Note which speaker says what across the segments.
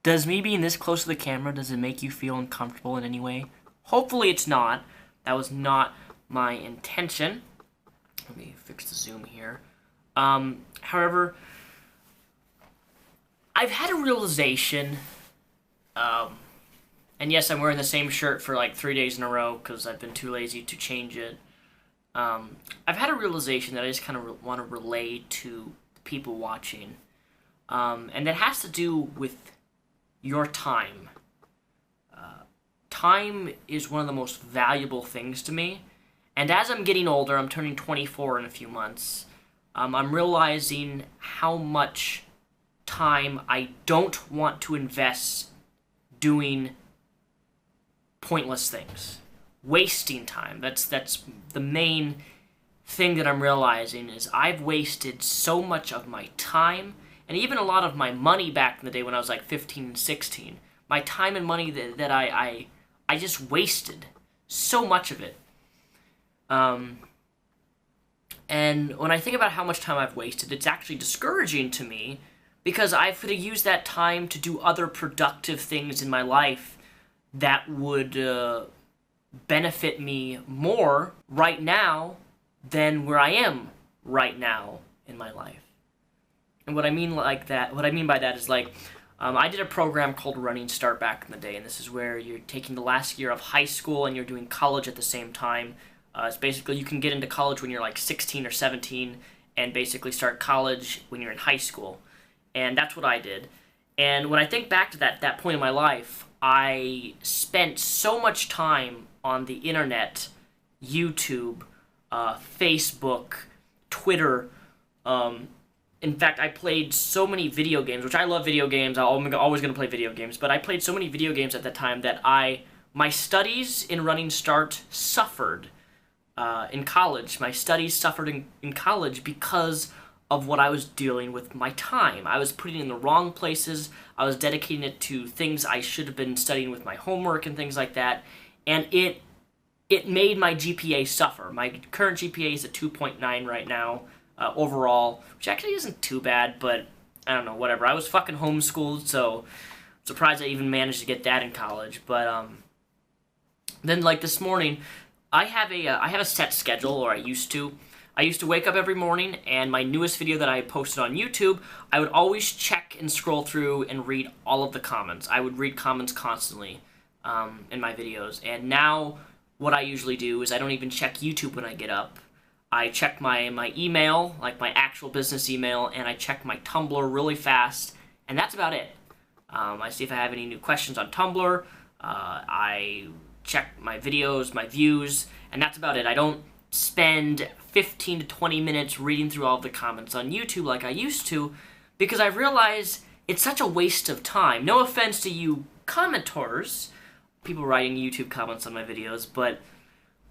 Speaker 1: Does me being this close to the camera, does it make you feel uncomfortable in any way? Hopefully it's not. That was not my intention. Let me fix the zoom here. However, I've had a realization, and yes, I'm wearing the same shirt for like 3 days in a row because I've been too lazy to change it. I've had a realization that I just kind of want to relay to people watching, and that has to do with your time. Time is one of the most valuable things to me, and as I'm getting older, I'm turning 24 in a few months, I'm realizing how much time I don't want to invest doing pointless things. Wasting time. That's the main thing that I'm realizing is I've wasted so much of my time and even a lot of my money back in the day when I was like 15 and 16. My time and money that I just wasted so much of it. And when I think about how much time I've wasted, it's actually discouraging to me because I could have used that time to do other productive things in my life that would benefit me more right now than where I am right now in my life. And what I mean by that is like, I did a program called Running Start back in the day, and this is where you're taking the last year of high school and you're doing college at the same time. It's basically you can get into college when you're like 16 or 17 and basically start college when you're in high school. And that's what I did. And when I think back to that point in my life, I spent so much time on the internet, YouTube, Facebook, Twitter. In fact, I played so many video games, which I love video games. I'm always going to play video games. But I played so many video games at that time that my studies in Running Start suffered in college. My studies suffered in college because of what I was dealing with my time. I was putting it in the wrong places. I was dedicating it to things I should have been studying with my homework and things like that. And it made my GPA suffer. My current GPA is a 2.9 right now overall, which actually isn't too bad, but I don't know, whatever. I was fucking homeschooled, so I'm surprised I even managed to get that in college. But then like this morning, I have a set schedule, or I used to. I used to wake up every morning, and my newest video that I posted on YouTube, I would always check and scroll through and read all of the comments. I would read comments constantly in my videos. And now what I usually do is I don't even check YouTube when I get up. I check my email, like my actual business email, and I check my Tumblr really fast, and that's about it. I see if I have any new questions on Tumblr. I check my videos, my views, and that's about it. I don't spend 15 to 20 minutes reading through all of the comments on YouTube like I used to, because I realize it's such a waste of time. No offense to you commenters, people writing YouTube comments on my videos, but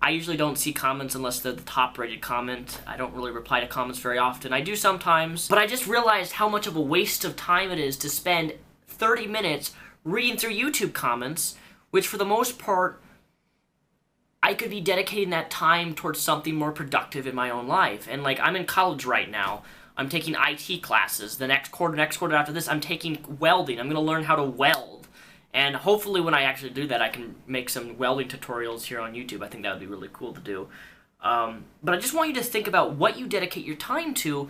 Speaker 1: I usually don't see comments unless they're the top-rated comment. I don't really reply to comments very often. I do sometimes, but I just realized how much of a waste of time it is to spend 30 minutes reading through YouTube comments, which for the most part, I could be dedicating that time towards something more productive in my own life. And like, I'm in college right now. I'm taking IT classes. The next quarter after this, I'm taking welding. I'm going to learn how to weld. And hopefully when I actually do that, I can make some welding tutorials here on YouTube. I think that would be really cool to do. But I just want you to think about what you dedicate your time to,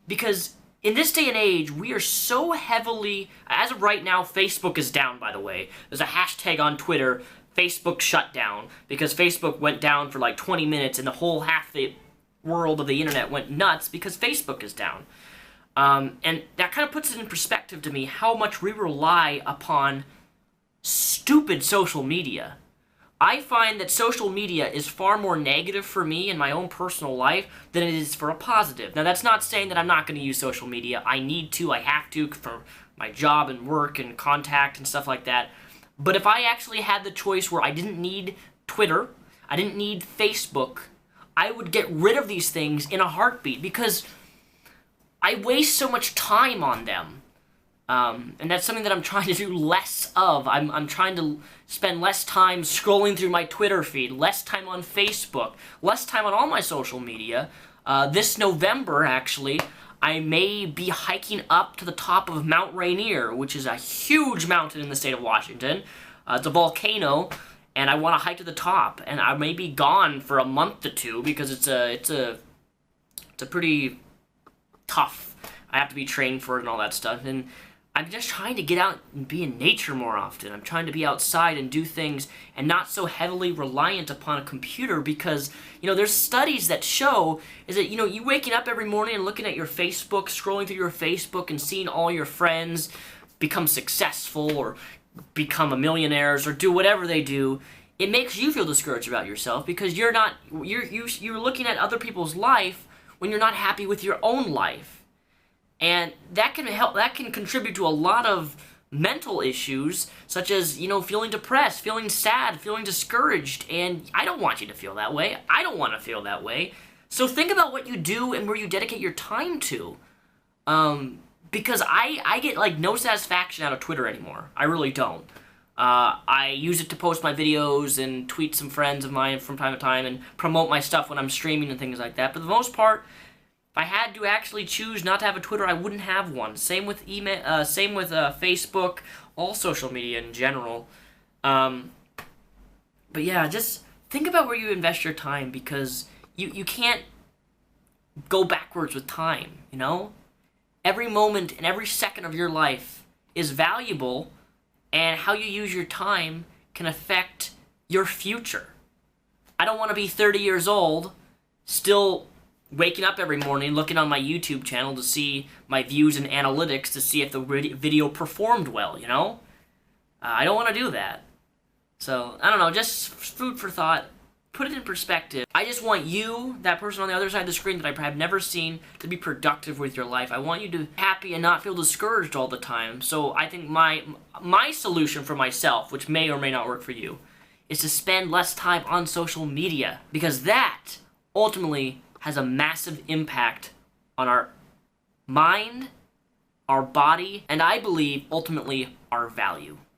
Speaker 1: because in this day and age, we are so heavily, as of right now, Facebook is down, by the way. There's a hashtag on Twitter, Facebook shut down, because Facebook went down for like 20 minutes and the whole half the world of the internet went nuts because Facebook is down. And that kind of puts it in perspective to me how much we rely upon stupid social media. I find that social media is far more negative for me in my own personal life than it is for a positive. Now, that's not saying that I'm not going to use social media. I need to, I have to for my job and work and contact and stuff like that. But if I actually had the choice where I didn't need Twitter, I didn't need Facebook, I would get rid of these things in a heartbeat because I waste so much time on them. And that's something that I'm trying to do less of. I'm trying to spend less time scrolling through my Twitter feed, less time on Facebook, less time on all my social media. This November, actually, I may be hiking up to the top of Mount Rainier, which is a huge mountain in the state of Washington. It's a volcano, and I want to hike to the top, and I may be gone for a month to two because it's a pretty tough. I have to be trained for it and all that stuff, and I'm just trying to get out and be in nature more often. I'm trying to be outside and do things and not so heavily reliant upon a computer because, there's studies that show is that, you waking up every morning and looking at your Facebook, scrolling through your Facebook and seeing all your friends become successful or become a millionaires or do whatever they do, it makes you feel discouraged about yourself because you're looking at other people's life when you're not happy with your own life. And that can contribute to a lot of mental issues, such as, feeling depressed, feeling sad, feeling discouraged, and I don't want you to feel that way. I don't want to feel that way. So think about what you do and where you dedicate your time to. Because I get, no satisfaction out of Twitter anymore. I really don't. I use it to post my videos and tweet some friends of mine from time to time and promote my stuff when I'm streaming and things like that. But for the most part, if I had to actually choose not to have a Twitter, I wouldn't have one. Same with email. Same with Facebook. All social media in general. But yeah, just think about where you invest your time because you can't go backwards with time. Every moment and every second of your life is valuable, and how you use your time can affect your future. I don't want to be 30 years old, still waking up every morning, looking on my YouTube channel to see my views and analytics to see if the video performed well, I don't want to do that. So, I don't know, just food for thought. Put it in perspective. I just want you, that person on the other side of the screen that I have never seen, to be productive with your life. I want you to be happy and not feel discouraged all the time. So I think my solution for myself, which may or may not work for you, is to spend less time on social media. Because that, ultimately, has a massive impact on our mind, our body, and I believe, ultimately, our value.